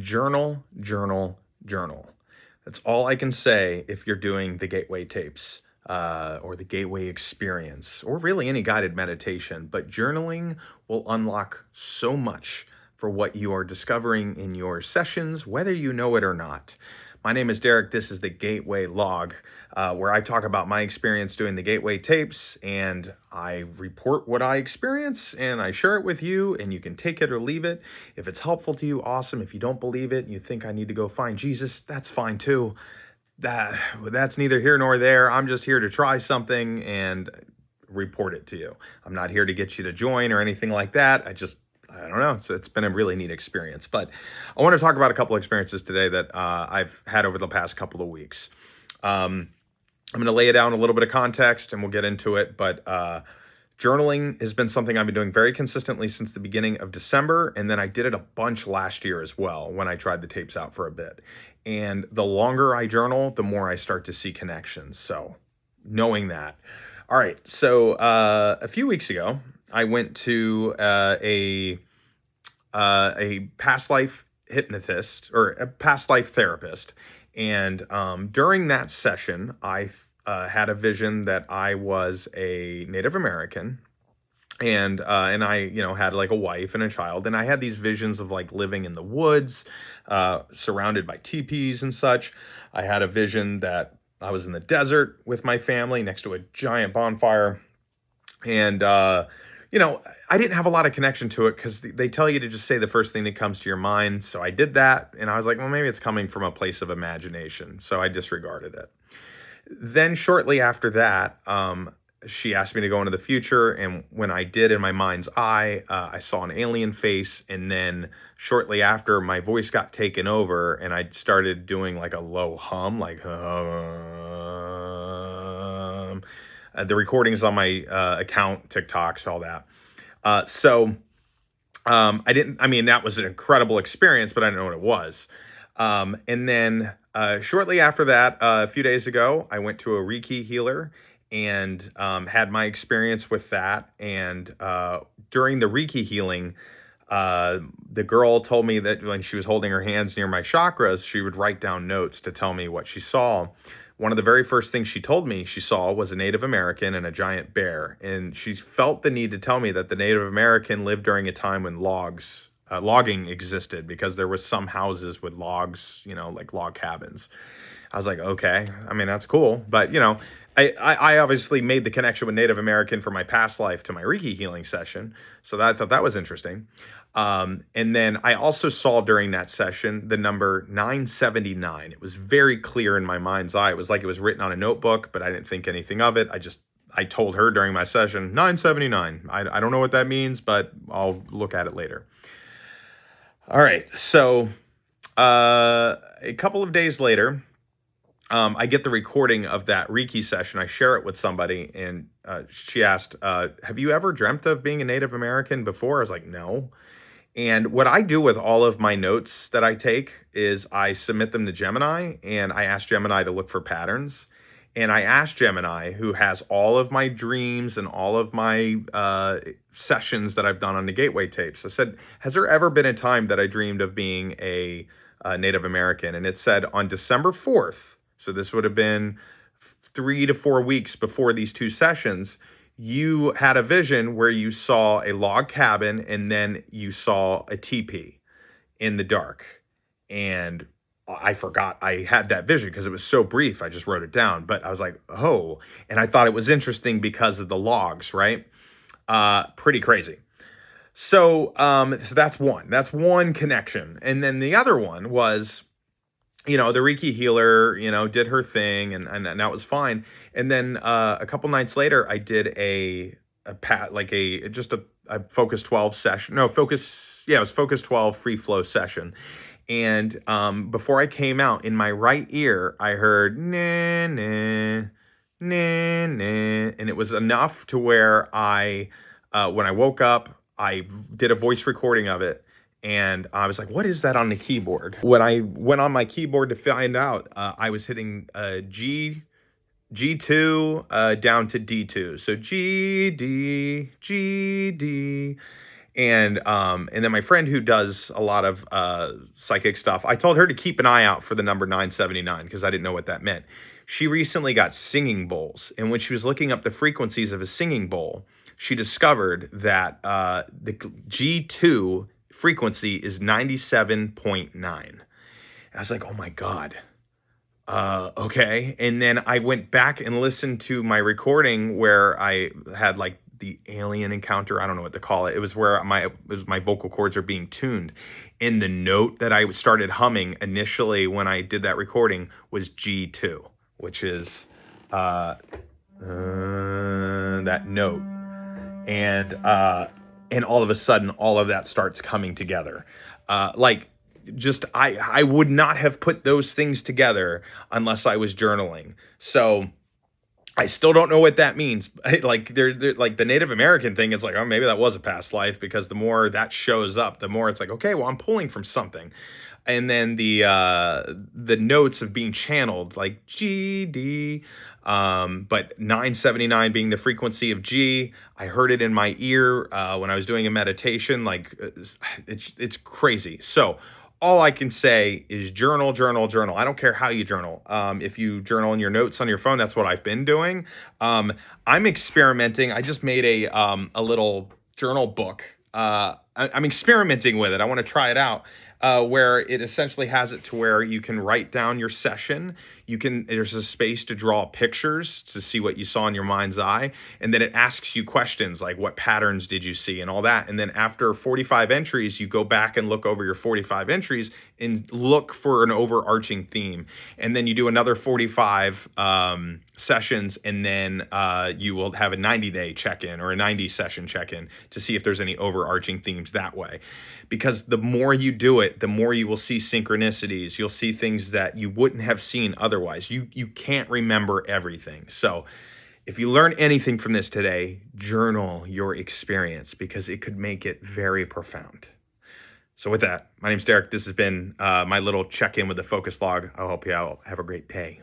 journal, journal, journal. That's all I can say if you're doing the gateway tapes or the gateway experience or really any guided meditation. But journaling will unlock so much for what you are discovering in your sessions, whether you know it or not. My name is Derek. This is the Gateway Log, where I talk about my experience doing the Gateway tapes and I report what I experience and I share it with you, and you can take it or leave it. If it's helpful to you, awesome. If you don't believe it and you think I need to go find Jesus, that's fine too. That's neither here nor there. I'm just here to try something and report it to you. I'm not here to get you to join or anything like that. I don't know. It's been a really neat experience. But I want to talk about a couple of experiences today that I've had over the past couple of weeks. I'm going to lay it down a little bit of context and we'll get into it. But journaling has been something I've been doing very consistently since the beginning of December. And then I did it a bunch last year as well when I tried the tapes out for a bit. And the longer I journal, the more I start to see connections. So knowing that. All right. So a few weeks ago, I went to a past life hypnotist or a past life therapist. And during that session, I had a vision that I was a Native American and I, had like a wife and a child, and I had these visions of like living in the woods, surrounded by teepees and such. I had a vision that I was in the desert with my family next to a giant bonfire. And, I didn't have a lot of connection to it because they tell you to just say the first thing that comes to your mind. So I did that. And I was like, well, maybe it's coming from a place of imagination. So I disregarded it. Then shortly after that, she asked me to go into the future. And when I did, in my mind's eye, I saw an alien face. And then shortly after, my voice got taken over and I started doing like a low hum, like, the recordings on my account, TikToks, all that. That was an incredible experience, but I didn't know what it was. And then shortly after that, a few days ago, I went to a Reiki healer and had my experience with that. And during the Reiki healing, the girl told me that when she was holding her hands near my chakras, she would write down notes to tell me what she saw. One of the very first things she told me she saw was a Native American and a giant bear. And she felt the need to tell me that the Native American lived during a time when logging existed, because there was some houses with logs, like log cabins. I was like, okay, that's cool. But, I obviously made the connection with Native American from my past life to my Reiki healing session. So I thought that was interesting. And then I also saw during that session the number 979. It was very clear in my mind's eye. It was like it was written on a notebook, but I didn't think anything of it. I told her during my session, 979. I don't know what that means, but I'll look at it later. All right. So a couple of days later, I get the recording of that Reiki session. I share it with somebody, and she asked, have you ever dreamt of being a Native American before? I was like, no. And what I do with all of my notes that I take is I submit them to Gemini, and I ask Gemini to look for patterns. And I asked Gemini, who has all of my dreams and all of my sessions that I've done on the Gateway tapes, I said, has there ever been a time that I dreamed of being a Native American? And it said on December 4th, so this would have been 3 to 4 weeks before these two sessions, you had a vision where you saw a log cabin and then you saw a teepee in the dark. And I forgot I had that vision because it was so brief. I just wrote it down, but I was like, oh, and I thought it was interesting because of the logs, right? Pretty crazy. So that's one connection. And then the other one was, the Reiki healer, did her thing and that was fine. And then a couple nights later, I did a Focus 12 session. No, it was Focus 12 free flow session. And before I came out, in my right ear, I heard nah, nah, nah, nah. And it was enough to where when I woke up, I did a voice recording of it. And I was like, what is that on the keyboard? When I went on my keyboard to find out, I was hitting G2 down to D2. So G, D, G, D. And then my friend who does a lot of psychic stuff, I told her to keep an eye out for the number 979 because I didn't know what that meant. She recently got singing bowls, and when she was looking up the frequencies of a singing bowl, she discovered that the G2 frequency is 97.9. I was like, oh my God. Okay. And then I went back and listened to my recording where I had like the alien encounter. I don't know what to call it. It was where my vocal cords are being tuned. And the note that I started humming initially when I did that recording was G2, which is that note. And all of a sudden, all of that starts coming together. I would not have put those things together unless I was journaling. So I still don't know what that means. Like they're like the Native American thing is like, oh, maybe that was a past life, because the more that shows up, the more it's like, okay, well, I'm pulling from something. And then the notes of being channeled, like G, D, but 979 being the frequency of G. I heard it in my ear when I was doing a meditation. Like it's crazy. So all I can say is journal, journal, journal. I don't care how you journal. If you journal in your notes on your phone, that's what I've been doing. I'm experimenting. I just made a little journal book. I'm experimenting with it. I want to try it out. Where it essentially has it to where you can write down your session. There's a space to draw pictures to see what you saw in your mind's eye. And then it asks you questions like, what patterns did you see and all that. And then after 45 entries, you go back and look over your 45 entries and look for an overarching theme. And then you do another 45 sessions, and then you will have a 90-day check-in or a 90-session check-in to see if there's any overarching themes that way. Because the more you do it, the more you will see synchronicities. You'll see things that you wouldn't have seen otherwise. You can't remember everything. So if you learn anything from this today, journal your experience, because it could make it very profound. So with that, my name's Derek. This has been my little check-in with the focus log. I hope you all have a great day.